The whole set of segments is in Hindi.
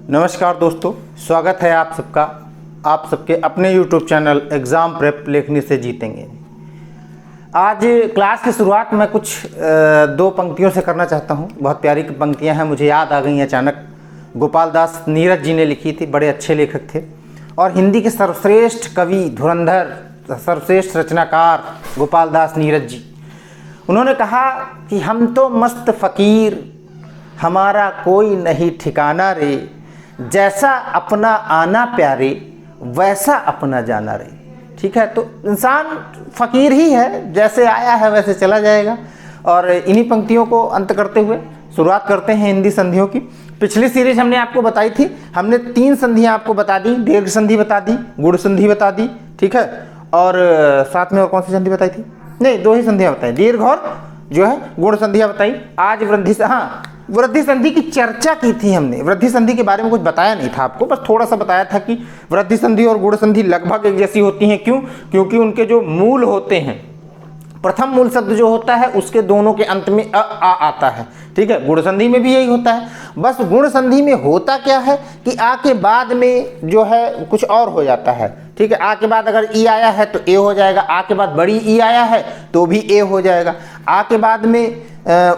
नमस्कार दोस्तों, स्वागत है आप सबका आप सबके अपने YouTube चैनल एग्ज़ाम प्रेप लेखनी से जीतेंगे। आज क्लास की शुरुआत मैं कुछ दो पंक्तियों से करना चाहता हूं। बहुत प्यारी पंक्तियां हैं, मुझे याद आ गई अचानक। गोपाल दास नीरज जी ने लिखी थी, बड़े अच्छे लेखक थे और हिंदी के सर्वश्रेष्ठ कवि, धुरंधर, सर्वश्रेष्ठ रचनाकार गोपाल दास नीरज जी। उन्होंने कहा कि हम तो मस्त फ़कीर, हमारा कोई नहीं ठिकाना रे, जैसा अपना आना प्यारे वैसा अपना जाना रे। ठीक है, तो इंसान फ़कीर ही है, जैसे आया है वैसे चला जाएगा। और इन्हीं पंक्तियों को अंत करते हुए शुरुआत करते हैं हिंदी संधियों की। पिछली सीरीज हमने आपको बताई थी, हमने 3 संधियाँ आपको बता दी, दीर्घ संधि बता दी, गुण संधि बता दी। ठीक है, और साथ में और कौन सी संधि बताई थी? नहीं, 2 ही संधियाँ बताई, दीर्घ और जो है गुण संधियाँ बताई। आज वृद्धि संधि की चर्चा की थी हमने। वृद्धि संधि के बारे में कुछ बताया नहीं था आपको, बस थोड़ा सा बताया था कि वृद्धि संधि और गुण संधि लगभग एक जैसी होती हैं। क्यों? क्योंकि उनके जो मूल होते हैं, प्रथम मूल शब्द जो होता है उसके दोनों के अंत में आ आता है। ठीक है, गुण संधि में भी यही होता है। बस गुण संधि में होता क्या है कि आ के बाद में जो है कुछ और हो जाता है। ठीक है, आ के बाद अगर ई आया है तो ए हो जाएगा, आ के बाद बड़ी ई आया है तो भी ए हो जाएगा, आ के बाद में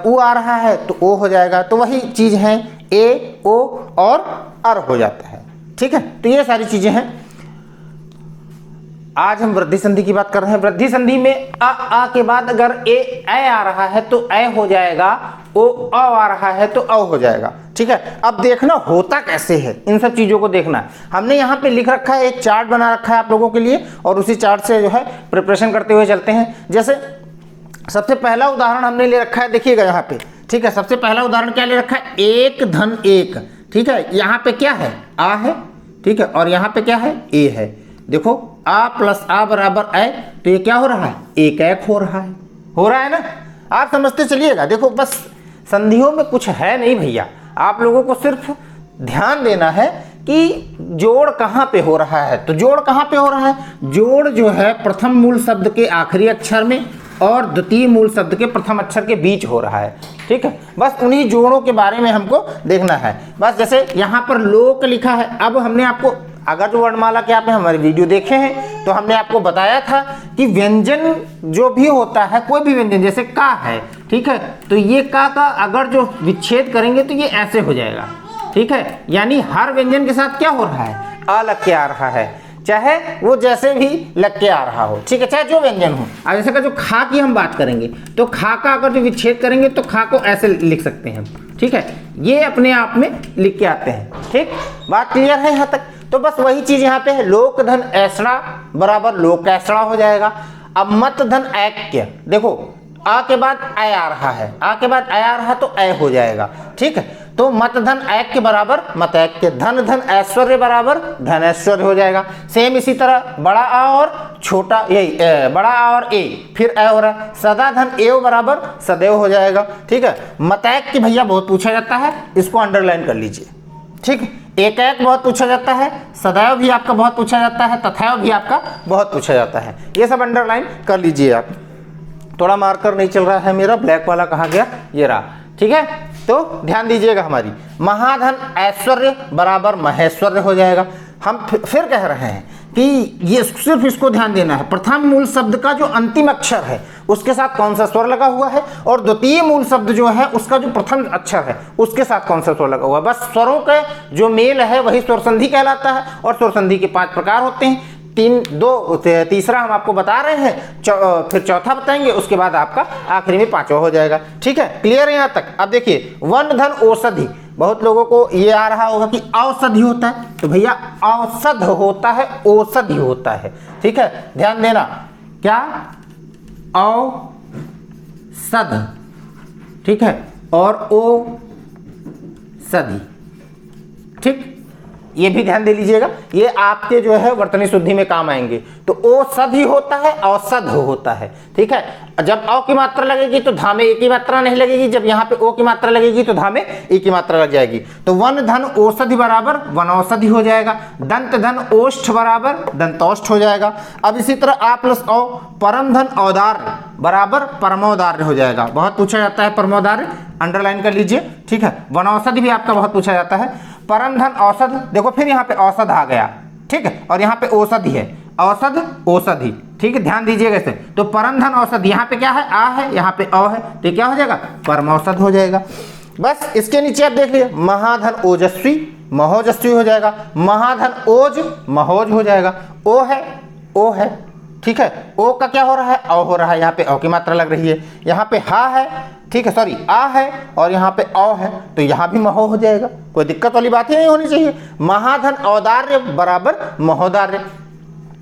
ऊ आ रहा है तो ओ हो जाएगा। तो वही चीज़ है, ए, ओ और अर हो जाता है। ठीक है, तो ये सारी चीज़ें हैं। आज हम वृद्धि संधि की बात कर रहे हैं। वृद्धि संधि में आ के बाद अगर ए आ रहा है तो ए हो जाएगा, ओ आ रहा है तो औ हो जाएगा। ठीक है, अब देखना होता कैसे है, इन सब चीज़ों को देखना है। हमने यहाँ पे लिख रखा है, एक चार्ट बना रखा है आप लोगों के लिए और उसी चार्ट से जो है प्रिपरेशन करते हुए चलते हैं। जैसे सबसे पहला उदाहरण हमने ले रखा है, देखिएगा यहाँ पे। ठीक है, सबसे पहला उदाहरण क्या ले रखा है? 1 धन 1। ठीक है, यहाँ पे क्या है? आ है। ठीक है, और यहाँ पे क्या है? ए है। देखो, आ प्लस आ बराबर ए, तो ये क्या हो रहा है? एक हो रहा है ना? आप समझते चलिएगा। देखो, बस संधियों में कुछ है नहीं भैया, आप लोगों को सिर्फ ध्यान देना है कि जोड़ कहाँ पे हो रहा है। तो जोड़ कहाँ पे हो रहा है? जोड़ जो है प्रथम मूल शब्द के आखिरी अक्षर में और द्वितीय मूल शब्द के प्रथम अक्षर के बीच हो रहा है। ठीक है, बस उन्हीं जोड़ों के बारे में हमको देखना है। बस जैसे यहाँ पर लोक लिखा है, अब हमने आपको अगर जो वर्णमाला के आपने हमारे वीडियो देखे हैं तो हमने आपको बताया था कि व्यंजन जो भी होता है, कोई भी व्यंजन, जैसे का है, ठीक है, तो ये का अगर जो विच्छेद करेंगे तो ये ऐसे हो जाएगा। ठीक है, यानी हर व्यंजन के साथ क्या हो रहा है? आ लग के आ रहा है, चाहे वो जैसे भी लग के आ रहा हो। ठीक है, चाहे जो व्यंजन हो। अब जैसे का जो खा की हम बात करेंगे तो खा का अगर जो विच्छेद करेंगे तो खा को ऐसे लिख सकते हैं। ठीक है, ये अपने आप में लिख के आते हैं। ठीक, बात क्लियर है यहाँ तक? तो बस वही चीज यहाँ पे है, लोक धन ऐसड़ा बराबर लोक ऐसड़ा हो जाएगा। अब मत धन ऐक्य, देखो आ के बाद ऐ आ रहा है, आ के बाद ऐ आ रहा तो ऐ हो जाएगा। ठीक है, तो मत धन ऐक्य बराबर मत ऐक्य, धन धन ऐश्वर्य बराबर धन ऐश्वर्य हो जाएगा। सेम इसी तरह बड़ा आ और छोटा यही बड़ा आ और ए, फिर ऐ हो रहा है। सदा धन एव बराबर सदैव हो जाएगा। ठीक है, मत ऐक्य भैया बहुत पूछा जाता है, इसको अंडरलाइन कर लीजिए। ठीक, एक बहुत पूछा जाता है, सदैव भी आपका बहुत पूछा जाता है, तथैव भी आपका बहुत पूछा जाता है। ये सब अंडरलाइन कर लीजिए आप। थोड़ा मार्कर नहीं चल रहा है मेरा, ब्लैक वाला कहाँ गया? ये रहा। ठीक है, तो ध्यान दीजिएगा हमारी। महाधन ऐश्वर्य बराबर महेश्वर्य हो जाएगा। हम फिर कह रहे हैं कि ये सिर्फ इसको ध्यान देना है, प्रथम मूल शब्द का जो अंतिम अक्षर है उसके साथ कौन सा स्वर लगा हुआ है और द्वितीय मूल शब्द जो है उसका जो प्रथम अक्षर है उसके साथ कौन सा स्वर लगा हुआ है। बस स्वरों का जो मेल है वही स्वर संधि कहलाता है। और स्वर संधि के 5 प्रकार होते हैं, तीसरा हम आपको बता रहे हैं, फिर चौथा बताएंगे, उसके बाद आपका आखिरी में 5वां हो जाएगा। ठीक है, क्लियर है यहाँ तक? अब देखिए, वन धन औषधि, बहुत लोगों को ये आ रहा होगा कि औषधि होता है, तो भैया औषध होता है, औषधि होता है। ठीक है, ध्यान देना, क्या? औषध। ठीक है, और औषधि। ठीक, ये भी ध्यान दे लीजिएगा, ये आपके जो है वर्तनी शुद्धि में काम आएंगे। तो औषधि होता है, औषध होता है। ठीक है, जब औ की मात्रा लगेगी तो धा में ए की मात्रा नहीं लगेगी, जब यहाँ पे ओ की मात्रा लगेगी तो धा में ए की मात्रा लग जाएगी। तो वन धन औषधि बराबर वनौषधि हो जाएगा। दंत धन ओष्ठ बराबर दंतौष्ठ हो जाएगा। अब इसी तरह आ प्लस औ, परम धन औदार्य बराबर परमौदार्य हो जाएगा। बहुत पूछा जाता है परमौदार्य, अंडरलाइन कर लीजिए। ठीक है, वनौषधि भी आपका बहुत पूछा जाता है। परम धन औषध, देखो फिर यहाँ पे औषध आ गया, ठीक है, और यहाँ पे औषधि है, औषध औषधि, ठीक है, ध्यान दीजिएगा इसे। तो परम धन औषध, यहाँ पे क्या है, आ है, यहाँ पे औ है, तो क्या हो जाएगा, परम औषध हो जाएगा। बस इसके नीचे आप देख लीजिए, महाधन ओजस्वी, महोजस्वी हो जाएगा, महाधन ओज, महोज हो जाएगा, ओ है, ठीक है, ओ का क्या हो रहा है, औ हो रहा है, यहाँ पे औ की मात्रा लग रही है, यहाँ पे हा है, ठीक है, सॉरी आ है, और यहाँ पे औ है, तो यहाँ भी महो हो जाएगा, कोई दिक्कत वाली बात ही नहीं होनी चाहिए। महाधन औदार्य बराबर महोदार्य,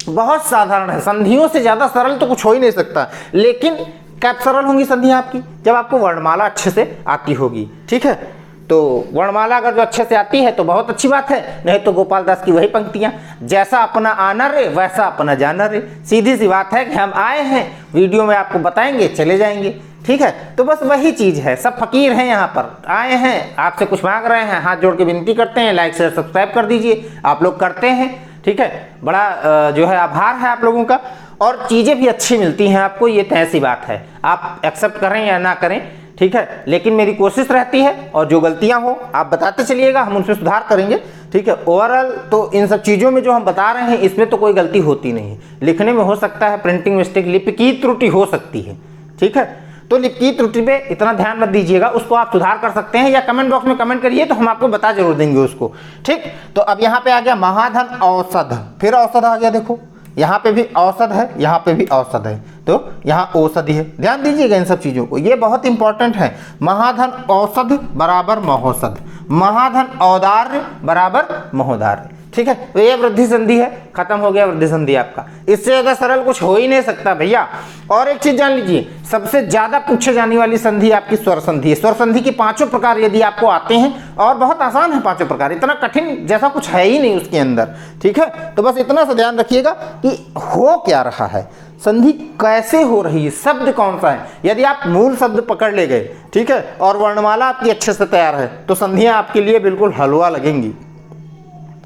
बहुत साधारण है, संधियों से ज्यादा सरल तो कुछ हो ही नहीं सकता। लेकिन कब सरल होंगी संधियां आपकी, जब आपको वर्णमाला अच्छे से आती होगी, ठीक है। तो वर्णमाला अगर जो अच्छे से आती है तो बहुत अच्छी बात है, नहीं तो गोपाल दास की वही पंक्तियां, जैसा अपना आना रे वैसा अपना जाना रे। सीधी सी बात है कि हम आए हैं, वीडियो में आपको बताएंगे, चले जाएंगे, ठीक है। तो बस वही चीज है, सब फकीर हैं यहाँ पर, आए हैं, आपसे कुछ मांग रहे हैं, हाथ जोड़ के विनती करते हैं, लाइक शेयर सब्सक्राइब कर दीजिए, आप लोग करते हैं, ठीक है। बड़ा जो है आभार है आप लोगों का, और चीजें भी अच्छी मिलती हैं आपको, ये तो ऐसी बात है, आप एक्सेप्ट करें या ना करें, ठीक है। लेकिन मेरी कोशिश रहती है, और जो गलतियां हो आप बताते चलिएगा, हम उनसे सुधार करेंगे, ठीक है। ओवरऑल तो इन सब चीजों में जो हम बता रहे हैं इसमें तो कोई गलती होती नहीं, लिखने में हो सकता है प्रिंटिंग मिस्टेक, लिपि की त्रुटि हो सकती है, ठीक है। तो लिपि की त्रुटि पे इतना ध्यान मत दीजिएगा, उसको आप सुधार कर सकते हैं, या कमेंट बॉक्स में कमेंट करिए तो हम आपको बता जरूर देंगे उसको, ठीक। तो अब यहाँ पे आ गया महाधन औषध, फिर औषध आ गया, देखो यहाँ पे भी औषध है, यहाँ पे भी औषध है, तो यहाँ औषधि है, ध्यान दीजिएगा इन सब चीजों को, ये बहुत इंपॉर्टेंट है। महाधन औषध बराबर महोषध, महाधन औदार्य बराबर महोदार्य, ठीक है। तो ये वृद्धि संधि है, खत्म हो गया वृद्धि संधि आपका, इससे ज्यादा सरल कुछ हो ही नहीं सकता भैया। और एक चीज जान लीजिए, सबसे ज्यादा पूछे जाने वाली संधि आपकी स्वर संधि है। स्वर संधि के पांचों प्रकार यदि आपको आते हैं, और बहुत आसान है पांचों प्रकार, इतना कठिन जैसा कुछ है ही नहीं उसके अंदर, ठीक है। तो बस इतना सा ध्यान रखिएगा कि हो क्या रहा है, संधि कैसे हो रही है, शब्द कौन सा है। यदि आप मूल शब्द पकड़ ले गए, ठीक है, और वर्णमाला आपकी अच्छे से तैयार है, तो संधियां आपके लिए बिल्कुल हलवा लगेंगी,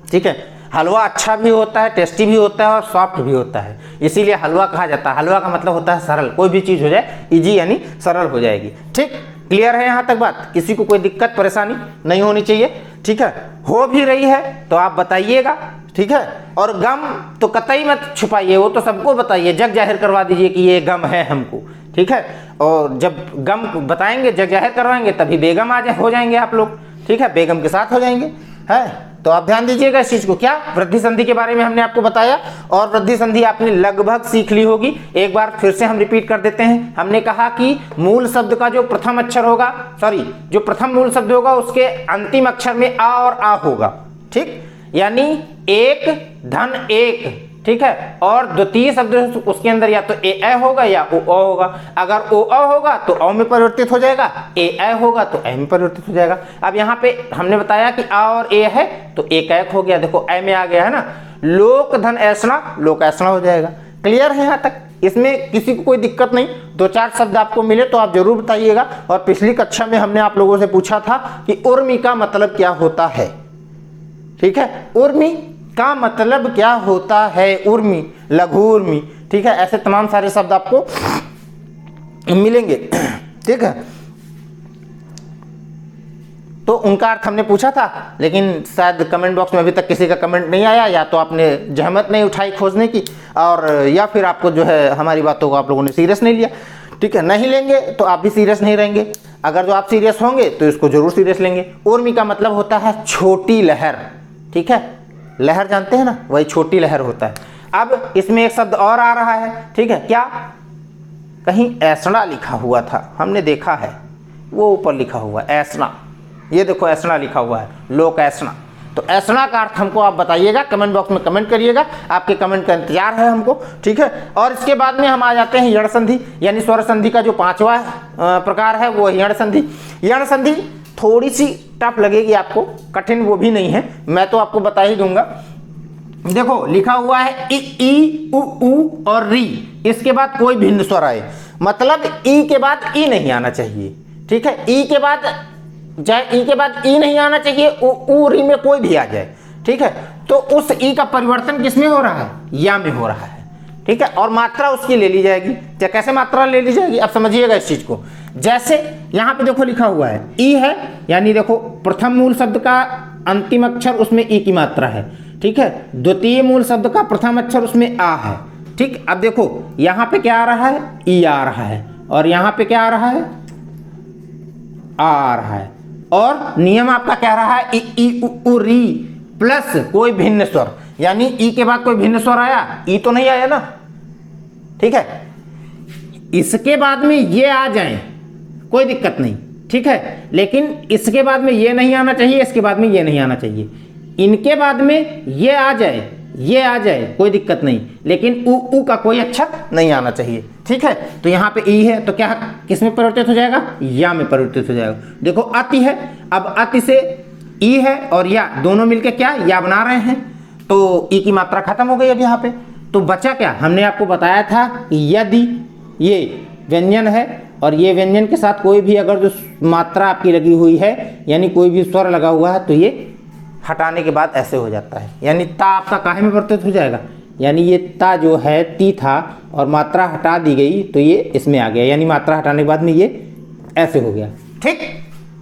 ठीक है। हलवा अच्छा भी होता है, टेस्टी भी होता है, और सॉफ्ट भी होता है, इसीलिए हलवा कहा जाता है। हलवा का मतलब होता है सरल, कोई भी चीज हो जाए इजी यानी सरल हो जाएगी, ठीक। क्लियर है यहाँ तक बात, किसी को कोई दिक्कत परेशानी नहीं होनी चाहिए, ठीक है। हो भी रही है तो आप बताइएगा, ठीक है। और गम तो कतई मत छुपाइए, वो तो सबको बताइए, जग जाहिर करवा दीजिए कि ये गम है हमको, ठीक है। और जब गम बताएंगे, जग जाहिर करवाएंगे, तभी बेगम हो जाएंगे आप लोग, ठीक है, बेगम के साथ हो जाएंगे, है। तो आप ध्यान दीजिएगा इस चीज को। क्या वृद्धि संधि के बारे में हमने आपको बताया, और वृद्धि संधि आपने लगभग सीख ली होगी। एक बार फिर से हम रिपीट कर देते हैं। हमने कहा कि मूल शब्द का जो प्रथम अक्षर होगा, सॉरी, जो प्रथम मूल शब्द होगा उसके अंतिम अक्षर में आ और आ होगा, ठीक, यानी एक धन एक, ठीक है। और द्वितीय शब्द उसके अंदर या तो ए होगा या ओ होगा। अगर ओ होगा तो औ में परिवर्तित हो जाएगा, ए होगा तो ए में परिवर्तित हो जाएगा। अब यहाँ पे हमने बताया कि आ और ए है तो एक एक हो गया, देखो ए में आ गया है ना। लोक धन ऐसना, लोक ऐसना हो जाएगा। क्लियर है यहाँ तक, इसमें किसी को कोई दिक्कत नहीं। दो चार शब्द आपको मिले तो आप जरूर बताइएगा। और पिछली कक्षा में हमने आप लोगों से पूछा था कि उर्मी का मतलब क्या होता है, ठीक है। उर्मी का मतलब क्या होता है, उर्मी, लघु उर्मी, ठीक है। ऐसे तमाम सारे शब्द आपको मिलेंगे, ठीक है। तो उनका अर्थ हमने पूछा था, लेकिन शायद कमेंट बॉक्स में अभी तक किसी का कमेंट नहीं आया, या तो आपने जहमत नहीं उठाई खोजने की, और या फिर आपको जो है हमारी बातों को आप लोगों ने सीरियस नहीं लिया, ठीक है। नहीं लेंगे तो आप भी सीरियस नहीं रहेंगे। अगर जो आप सीरियस होंगे तो इसको जरूर सीरियस लेंगे। उर्मी का मतलब होता है छोटी लहर, ठीक है। लहर जानते हैं ना, वही छोटी लहर होता है। अब इसमें एक शब्द और आ रहा है, ठीक है। क्या, कहीं ऐसना लिखा हुआ था, हमने देखा है, वो ऊपर लिखा हुआ है ऐसना, ये देखो ऐसना लिखा हुआ है, लोक ऐसना। तो ऐसना का अर्थ हमको आप बताइएगा, कमेंट बॉक्स में कमेंट करिएगा, आपके कमेंट का इंतजार है हमको, ठीक है। और इसके बाद में हम आ जाते हैं यण संधि, यानी स्वर संधि का जो पांचवा प्रकार है वो यण संधि। यण संधि थोड़ी सी टफ लगेगी आपको, कठिन वो भी नहीं है, मैं तो आपको बता ही दूंगा। देखो लिखा हुआ है ई उ और री, इसके बाद कोई भिन्न स्वर आए, मतलब ई के बाद ई नहीं आना चाहिए, ठीक है। ई के बाद चाहे ई के बाद ई नहीं आना चाहिए, उ री में कोई भी आ जाए, ठीक है। तो उस ई का परिवर्तन किसमें हो रहा है, या में हो रहा है, ठीक है। और मात्रा उसकी ले ली जाएगी। क्या, कैसे मात्रा ले ली जाएगी, अब समझिएगा इस चीज को। जैसे यहाँ पे देखो लिखा हुआ है ई है, यानी देखो प्रथम मूल शब्द का अंतिम अक्षर उसमें ई की मात्रा है, ठीक है। द्वितीय मूल शब्द का प्रथम अक्षर उसमें आ है, ठीक। अब देखो यहां पे क्या आ रहा है, ई आ रहा है, और यहां पे क्या आ रहा है, आ रहा है। और नियम आपका कह रहा है ई ई उ री प्लस कोई भिन्न स्वर, यानी ई के बाद कोई भिन्न स्वर आया, ई तो नहीं आया ना, ठीक है। इसके बाद में ये आ जाए कोई दिक्कत नहीं, ठीक है, लेकिन इसके बाद में ये नहीं आना चाहिए, इसके बाद में ये नहीं आना चाहिए। इनके बाद में ये आ जाए, ये आ जाए कोई दिक्कत नहीं, लेकिन उ का कोई अक्षर नहीं आना चाहिए, ठीक है। तो यहाँ पे ई है तो क्या किस में परिवर्तित हो जाएगा, या में परिवर्तित हो जाएगा। देखो अति है, अब अति से ई है और या दोनों मिलके क्या या बना रहे हैं, तो ई की मात्रा खत्म हो गई अब यहाँ पे। तो बचा क्या, हमने आपको बताया था यदि ये व्यंजन है और ये व्यंजन के साथ कोई भी अगर जो मात्रा आपकी लगी हुई है, यानी कोई भी स्वर लगा हुआ है, तो ये हटाने के बाद ऐसे हो जाता है, यानी ता आपका काहे में परिवर्तित हो जाएगा, यानी ये ता जो है ती था और मात्रा हटा दी गई तो ये इसमें आ गया, यानी मात्रा हटाने के बाद में ये ऐसे हो गया, ठीक।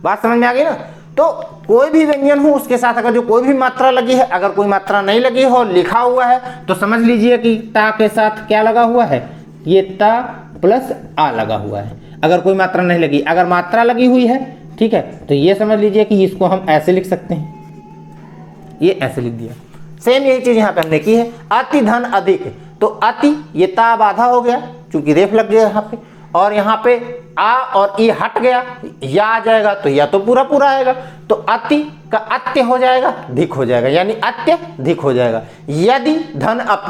बात समझ में आ गई ना। तो कोई भी व्यंजन हो उसके साथ अगर जो कोई भी मात्रा लगी है, अगर कोई मात्रा नहीं लगी हो लिखा हुआ है, तो समझ लीजिए कि ता के साथ क्या लगा हुआ है, ये ता प्लस आ लगा हुआ है। अगर कोई मात्रा नहीं लगी, अगर मात्रा लगी हुई है, ठीक है, तो ये समझ लीजिए कि इसको हम ऐसे लिख सकते हैं, ये ऐसे लिख दिया। सेम यही चीज यहां पे हमने की है, अति धन अधिक, तो अति ये ता बाधा हो गया क्योंकि रेफ लग गया यहाँ पे, और यहाँ पे आ और ई हट गया, या आ जाएगा तो या तो पूरा पूरा आएगा, तो अति का अत्य हो जाएगा, धिक हो जाएगा, यानी अत्य धिक हो जाएगा। यदि धन अप,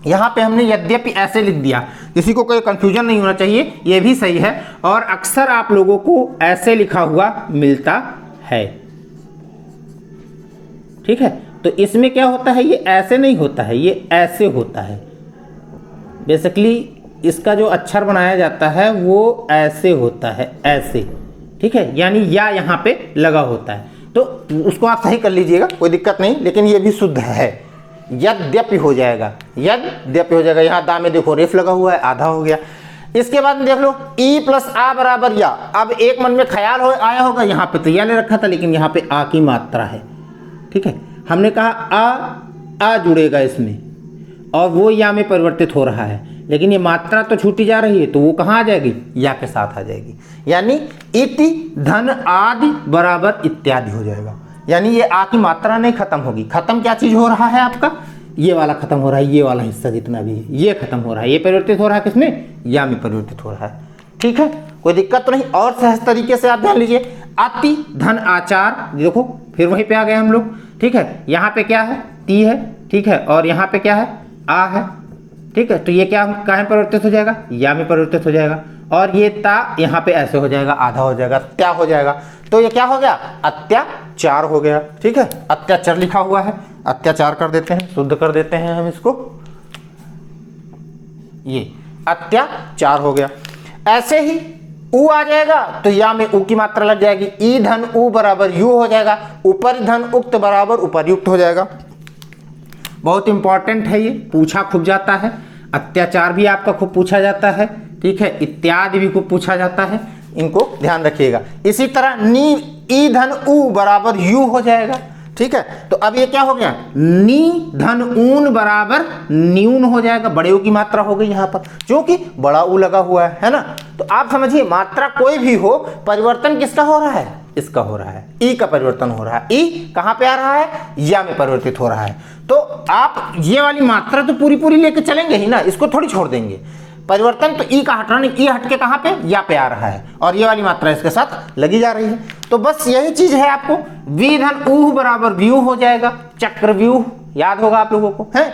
यहाँ पे हमने यद्यपि ऐसे लिख दिया, किसी को कोई कंफ्यूजन नहीं होना चाहिए, ये भी सही है, और अक्सर आप लोगों को ऐसे लिखा हुआ मिलता है, ठीक है। तो इसमें क्या होता है, ये ऐसे नहीं होता है, ये ऐसे होता है। बेसिकली इसका जो अक्षर बनाया जाता है वो ऐसे होता है, ऐसे, ठीक है, यानी या यहाँ पे लगा होता है, तो उसको आप सही कर लीजिएगा, कोई दिक्कत नहीं, लेकिन ये भी शुद्ध है। यद्यपि हो जाएगा, यद्यपि हो जाएगा। यहाँ दा में देखो रेफ लगा हुआ है, आधा हो गया। इसके बाद में देख लो ई प्लस आ बराबर या। अब एक मन में ख्याल हो आया होगा, यहाँ पे तो या ले रखा था, लेकिन यहाँ पे आ की मात्रा है, ठीक है। हमने कहा आ जुड़ेगा इसमें और वो या में परिवर्तित हो रहा है, लेकिन ये मात्रा तो छूटी जा रही है, तो वो कहाँ आ जाएगी, या के साथ आ जाएगी, यानी इति धन आदि बराबर इत्यादि हो जाएगा। यानी ये आ की मात्रा नहीं खत्म होगी, खत्म क्या चीज हो रहा है आपका, ये वाला खत्म हो रहा है, ये वाला हिस्सा जितना भी है ये खत्म हो रहा है, ये परिवर्तित हो रहा है किसमें, या में परिवर्तित हो रहा है, ठीक है, कोई दिक्कत तो नहीं। और सहज तरीके से आप ध्यान लीजिए, अति धन आचार, देखो फिर वहीं पे आ गए हम लोग, ठीक है। यहाँ पे क्या है, ती है, ठीक है, और यहाँ पे क्या है, आ है, ठीक है। तो ये क्या कहाँ परिवर्तित हो जाएगा, या में परिवर्तित हो जाएगा, और ये ता यहाँ पे ऐसे हो जाएगा, आधा हो जाएगा, त्या हो जाएगा, तो ये क्या हो गया, अत्याचार हो गया, ठीक है। अत्याचार लिखा हुआ है, अत्याचार कर देते हैं, शुद्ध कर देते हैं हम इसको, ये अत्याचार हो गया। ऐसे ही उ आ जाएगा तो या में उ की मात्रा लग जाएगी, ई धन उ बराबर यू हो जाएगा, ऊपर धन उक्त बराबर उपर्युक्त हो जाएगा। बहुत इंपॉर्टेंट है, ये पूछा खूब जाता है, अत्याचार भी आपका खूब पूछा जाता है, ठीक है, इत्यादि भी खूब पूछा जाता है, इनको ध्यान रखिएगा। इसी तरह नी ई धन उ बराबर यू हो जाएगा, ठीक है। तो अब ये क्या हो गया, नी धन ऊन बराबर न्यून हो जाएगा, बड़े ऊ की मात्रा हो गई यहाँ पर, क्योंकि बड़ा ऊ लगा हुआ है ना। तो आप समझिए मात्रा कोई भी हो, परिवर्तन किसका हो रहा है, इसका हो रहा है, ई का परिवर्तन हो रहा है। ई कहाँ पे आ रहा है, या में परिवर्तित हो रहा है। तो आप ये वाली मात्रा तो पूरी पूरी लेके चलेंगे ही ना, इसको थोड़ी छोड़ देंगे। परिवर्तन तो ई का हट रहा नहीं, ई हट के कहाँ पे, या पे आ रहा है, और ये वाली मात्रा इसके साथ लगी जा रही है। तो बस यही चीज है, आपको वी धन ऊह बराबर व्यू हो जाएगा, चक्रव्यूह याद होगा आप लोगों को, है।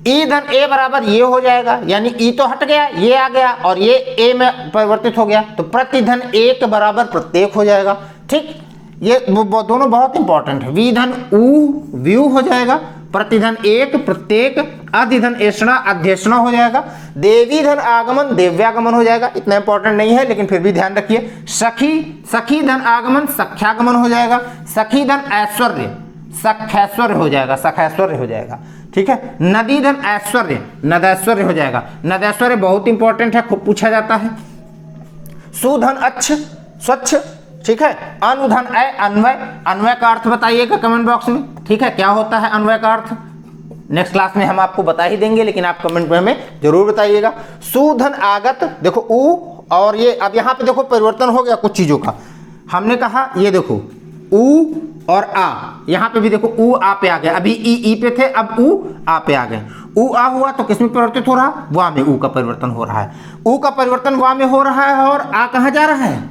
ई धन ए बराबर ये हो जाएगा, यानी ई तो हट गया, ये आ गया, और ये ए में परिवर्तित हो गया, तो प्रतिधन एक बराबर प्रत्येक हो जाएगा, ठीक। ये दोनों बहुत इंपॉर्टेंट है। वी धन ऊ व्यू हो जाएगा, प्रतिधन एक प्रत्येक, अधिधन ऐषणा अध्यक्षणा हो जाएगा, देवी धन आगमन देव्यागमन हो जाएगा, इतना इंपॉर्टेंट नहीं है लेकिन फिर भी ध्यान रखिए। सखी धन आगमन सख्यागमन हो जाएगा, सखी धन ऐश्वर्य सखैश्वर्य हो जाएगा, सखैश्वर्य हो जाएगा, ठीक है। नदी धन ऐश्वर्य नदैश्वर्य हो जाएगा, नदैश्वर्य बहुत इंपॉर्टेंट है, खूब पूछा जाता है। सुधन अच्छ स्वच्छ ठीक है। अनुधन अ अन्वय, अन्वय का अर्थ बताइएगा कमेंट बॉक्स में, ठीक है। क्या होता है अन्वय का अर्थ, नेक्स्ट क्लास में हम आपको बता ही देंगे, लेकिन आप कमेंट में हमें जरूर बताइएगा। सुधन आगत, देखो उ और ये, अब यहाँ पे देखो परिवर्तन हो गया कुछ चीजों का। हमने कहा ये देखो उ और आ, यहाँ पे भी देखो उ आ पे आ गया, अभी ई पे थे, अब उ आ पे आ गए। उ आ हुआ तो किसमें परिवर्तित हो रहा है, वा में उ का परिवर्तन हो रहा है। उ का परिवर्तन वा में हो रहा है और आ कहाँ जा रहा है,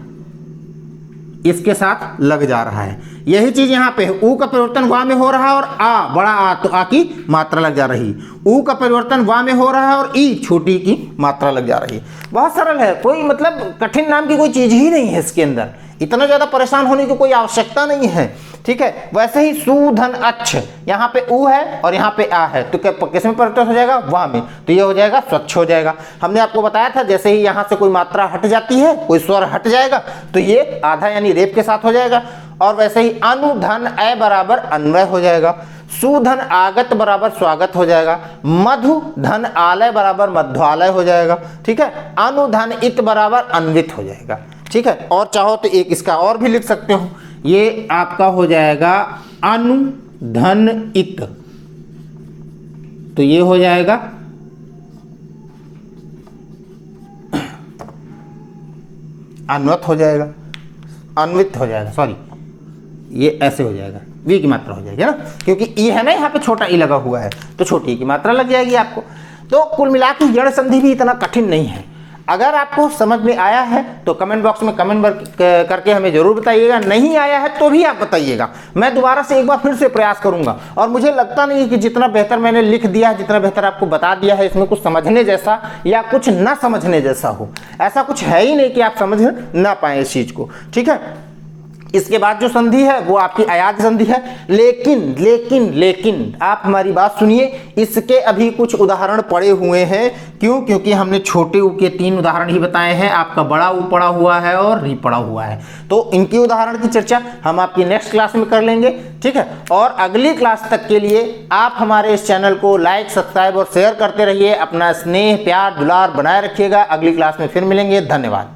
इसके साथ लग जा रहा है। यही चीज यहाँ पे है, उ का परिवर्तन वा में हो रहा है और आ बड़ा आ, तो आ की मात्रा लग जा रही। उ का परिवर्तन वा में हो रहा है और ई छोटी की मात्रा लग जा रही। बहुत सरल है, कोई मतलब कठिन नाम की कोई चीज ही नहीं है इसके अंदर, इतना ज्यादा परेशान होने की कोई आवश्यकता नहीं है, ठीक है। वैसे ही सुधन अच्छ, यहाँ पे उ है और यहाँ पे आ है, तो किस में परिवर्तन हो जाएगा, वा में, तो ये हो जाएगा स्वच्छ हो जाएगा। हमने आपको बताया था जैसे ही यहाँ से कोई मात्रा हट जाती है, कोई स्वर हट जाएगा, तो ये आधा यानी रेप के साथ हो जाएगा। और वैसे ही अनुधन अ बराबर अन्वय हो जाएगा, सुधन आगत बराबर स्वागत हो जाएगा, मधु धन आलय बराबर मध्वालय हो जाएगा, ठीक है। अनुधन इत बराबर अन्वित हो जाएगा, ठीक है। और चाहो तो एक इसका और भी लिख सकते हो, ये आपका हो जाएगा अनुधन इत, तो ये हो जाएगा अन्वत हो जाएगा, अन्वित हो जाएगा, सॉरी ये ऐसे हो जाएगा, वी की मात्रा हो जाएगी ना, क्योंकि ई है ना यहाँ पे छोटा ई लगा हुआ है, तो छोटी की मात्रा लग जाएगी आपको। तो कुल मिलाकर जड़ संधि भी इतना कठिन नहीं है। अगर आपको समझ में आया है तो कमेंट बॉक्स में कमेंट करके हमें जरूर बताइएगा, नहीं आया है तो भी आप बताइएगा, मैं दोबारा से एक बार फिर से प्रयास करूंगा। और मुझे लगता नहीं कि जितना बेहतर मैंने लिख दिया है, जितना बेहतर आपको बता दिया है, इसमें कुछ समझने जैसा या कुछ ना समझने जैसा हो, ऐसा कुछ है ही नहीं कि आप समझ ना पाए इस चीज को, ठीक है। इसके बाद जो संधि है वो आपकी अयाज संधि है, लेकिन लेकिन लेकिन आप हमारी बात सुनिए, इसके अभी कुछ उदाहरण पड़े हुए हैं। क्यों? क्योंकि हमने छोटे उ के 3 उदाहरण ही बताए हैं, आपका बड़ा उ पड़ा हुआ है और री पड़ा हुआ है, तो इनकी उदाहरण की चर्चा हम आपकी नेक्स्ट क्लास में कर लेंगे, ठीक है। और अगली क्लास तक के लिए आप हमारे इस चैनल को लाइक, सब्सक्राइब और शेयर करते रहिए, अपना स्नेह, प्यार, दुलार बनाए रखिएगा। अगली क्लास में फिर मिलेंगे, धन्यवाद।